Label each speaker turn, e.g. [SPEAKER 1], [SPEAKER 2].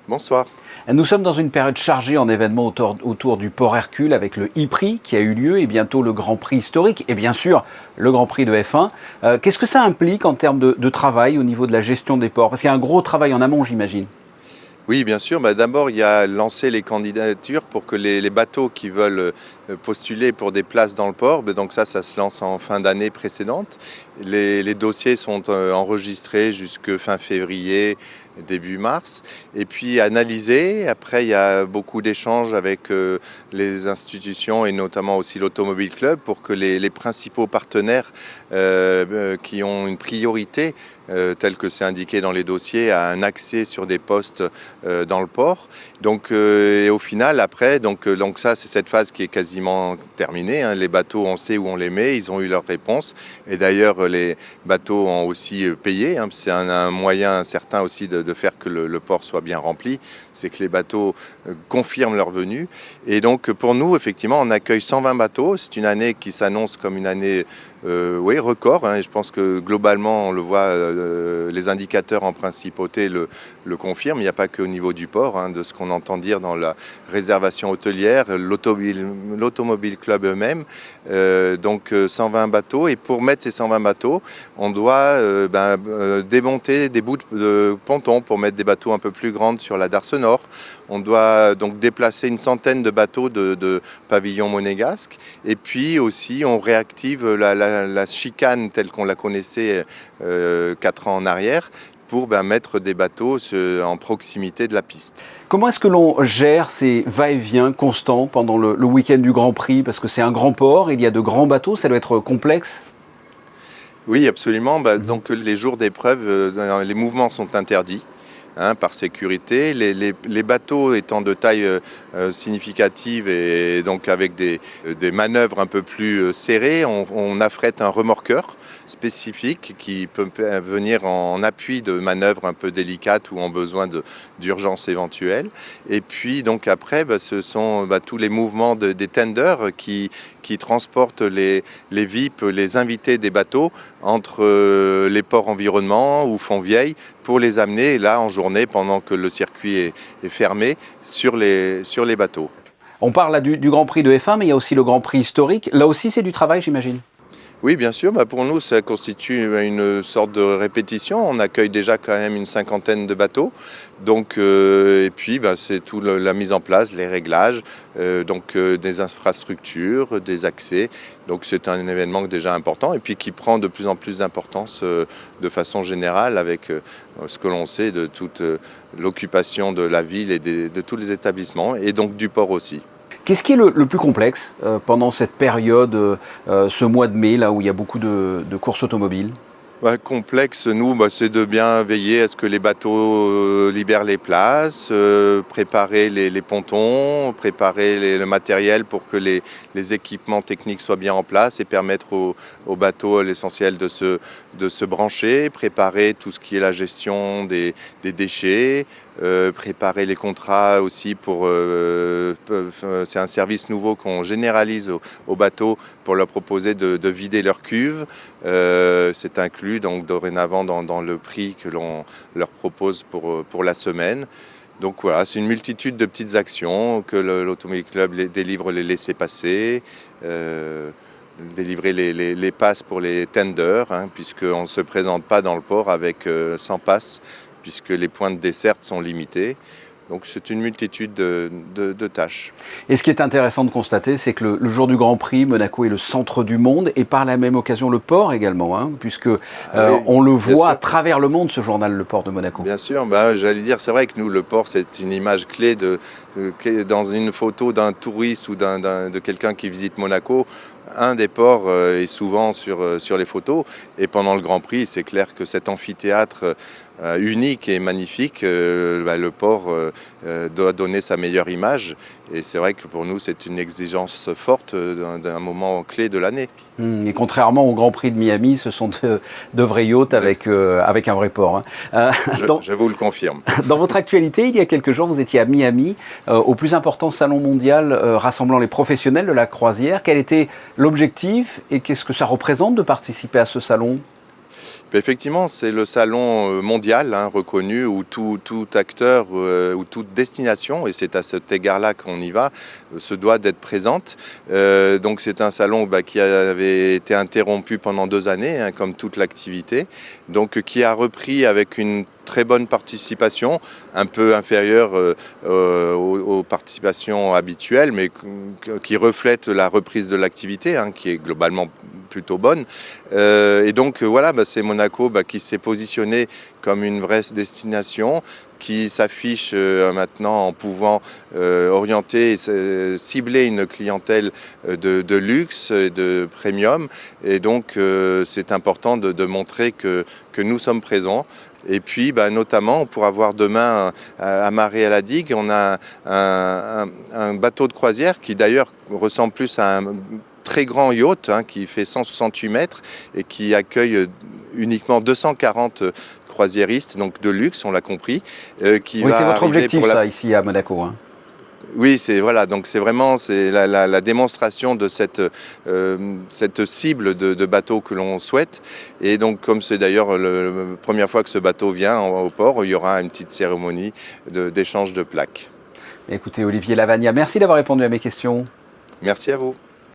[SPEAKER 1] Bonsoir.
[SPEAKER 2] Nous sommes dans une période chargée en événements autour du port Hercule avec le e-Prix qui a eu lieu et bientôt le Grand Prix historique et bien sûr le Grand Prix de F1. Qu'est-ce que ça implique en termes de travail au niveau de la gestion des ports? Parce qu'il y a un gros travail en amont, j'imagine.
[SPEAKER 1] Oui, bien sûr. D'abord, il y a lancé les candidatures pour que les bateaux qui veulent postuler pour des places dans le port, donc ça se lance en fin d'année précédente. Les dossiers sont enregistrés jusque fin février, début mars, et puis analysés. Après, il y a beaucoup d'échanges avec les institutions et notamment aussi l'Automobile Club pour que les principaux partenaires qui ont une priorité, tel que c'est indiqué dans les dossiers, à un accès sur des postes dans le port. Donc, et au final, après, donc ça, c'est cette phase qui est quasiment terminée. Hein. Les bateaux, on sait où on les met, ils ont eu leur réponse. Et d'ailleurs, les bateaux ont aussi payé. Hein. C'est un moyen certain aussi de faire que le port soit bien rempli. C'est que les bateaux confirment leur venue. Et donc, pour nous, effectivement, on accueille 120 bateaux. C'est une année qui s'annonce comme une année record. Hein. Et je pense que globalement, on le voit, les indicateurs en principauté le confirment. Il n'y a pas qu'au niveau du port, hein, de ce qu'on entend dire dans la réservation hôtelière, l'Automobile Club eux-mêmes. Donc 120 bateaux. Et pour mettre ces 120 bateaux, on doit démonter des bouts de ponton pour mettre des bateaux un peu plus grands sur la Darse Nord. On doit donc déplacer une centaine de bateaux de pavillon monégasque. Et puis aussi, on réactive la chicane telle qu'on la connaissait 4 ans en arrière pour mettre des bateaux en proximité de la piste.
[SPEAKER 2] Comment est-ce que l'on gère ces va-et-vient constants pendant le week-end du Grand Prix? Parce que c'est un grand port, il y a de grands bateaux, ça doit être complexe.
[SPEAKER 1] Oui, absolument. Donc les jours d'épreuve, les mouvements sont interdits. Hein, par sécurité, les bateaux étant de taille significative et donc avec des manœuvres un peu plus serrées, on affrète un remorqueur spécifique qui peut venir en appui de manœuvres un peu délicates ou en besoin d'urgence éventuelle. Et puis donc après, ce sont tous les mouvements des tenders qui transportent les VIP, les invités des bateaux entre les ports environnement ou Fontvieille pour les amener là en journée pendant que le circuit est fermé sur les bateaux.
[SPEAKER 2] On parle là du Grand Prix de F1, mais il y a aussi le Grand Prix historique. Là aussi, c'est du travail, j'imagine.
[SPEAKER 1] Oui, bien sûr. Pour nous, ça constitue une sorte de répétition. On accueille déjà quand même une cinquantaine de bateaux. Donc, et puis, c'est tout la mise en place, les réglages, des infrastructures, des accès. Donc, c'est un événement déjà important et puis qui prend de plus en plus d'importance de façon générale avec ce que l'on sait de toute l'occupation de la ville et de tous les établissements et donc du port aussi.
[SPEAKER 2] Qu'est-ce qui est le plus complexe pendant cette période, ce mois de mai, là où il y a beaucoup de courses automobiles?
[SPEAKER 1] Complexe, nous, c'est de bien veiller à ce que les bateaux libèrent les places, préparer les pontons, préparer le matériel pour que les équipements techniques soient bien en place et permettre aux bateaux l'essentiel de se brancher, préparer tout ce qui est la gestion des déchets, préparer les contrats aussi c'est un service nouveau qu'on généralise aux bateaux pour leur proposer de vider leur cuve. C'est inclus donc dorénavant dans le prix que l'on leur propose pour la semaine. Donc voilà, c'est une multitude de petites actions que l'Automobile Club délivre les laissez-passer, délivrer les passes pour les tenders, hein, puisqu'on ne se présente pas dans le port avec 100 passes, puisque les points de desserte sont limités. Donc c'est une multitude de tâches.
[SPEAKER 2] Et ce qui est intéressant de constater, c'est que le jour du Grand Prix, Monaco est le centre du monde et par la même occasion le port également, hein, puisque on le voit à travers le monde, ce journal, le port de Monaco.
[SPEAKER 1] Bien sûr, j'allais dire, c'est vrai que nous, le port, c'est une image clé dans une photo d'un touriste ou de quelqu'un qui visite Monaco. Un des ports est souvent sur les photos et pendant le Grand Prix, c'est clair que cet amphithéâtre unique et magnifique, le port doit donner sa meilleure image et c'est vrai que pour nous c'est une exigence forte d'un moment clé de l'année.
[SPEAKER 2] Et contrairement au Grand Prix de Miami, ce sont de vrais yachts avec un vrai port. Hein.
[SPEAKER 1] Je vous le confirme.
[SPEAKER 2] Dans votre actualité, il y a quelques jours, vous étiez à Miami, au plus important salon mondial rassemblant les professionnels de la croisière. Quel était l'objectif et qu'est-ce que ça représente de participer à ce salon ?
[SPEAKER 1] Effectivement, c'est le salon mondial reconnu où tout acteur ou toute destination, et c'est à cet égard-là qu'on y va, se doit d'être présente. Donc c'est un salon qui avait été interrompu pendant 2 années, comme toute l'activité, donc qui a repris avec une très bonne participation, un peu inférieure aux participations habituelles, mais qui reflète la reprise de l'activité, qui est globalement plutôt bonne. Et donc voilà, c'est Monaco qui s'est positionné comme une vraie destination, qui s'affiche maintenant en pouvant orienter et cibler une clientèle de luxe et de premium. Et donc c'est important de montrer que nous sommes présents. Et puis, notamment, pour avoir demain à Marée à la Digue, on a un bateau de croisière qui d'ailleurs ressemble plus à un très grand yacht qui fait 168 mètres et qui accueille uniquement 240 croisiéristes, donc de luxe, on l'a compris.
[SPEAKER 2] Oui, c'est votre objectif, ça, ici à Monaco.
[SPEAKER 1] Oui, c'est vraiment la démonstration de cette cible de bateau que l'on souhaite. Et donc, comme c'est d'ailleurs la première fois que ce bateau vient au port, il y aura une petite cérémonie d'échange de plaques.
[SPEAKER 2] Écoutez, Olivier Lavagna, merci d'avoir répondu à mes questions.
[SPEAKER 1] Merci à vous.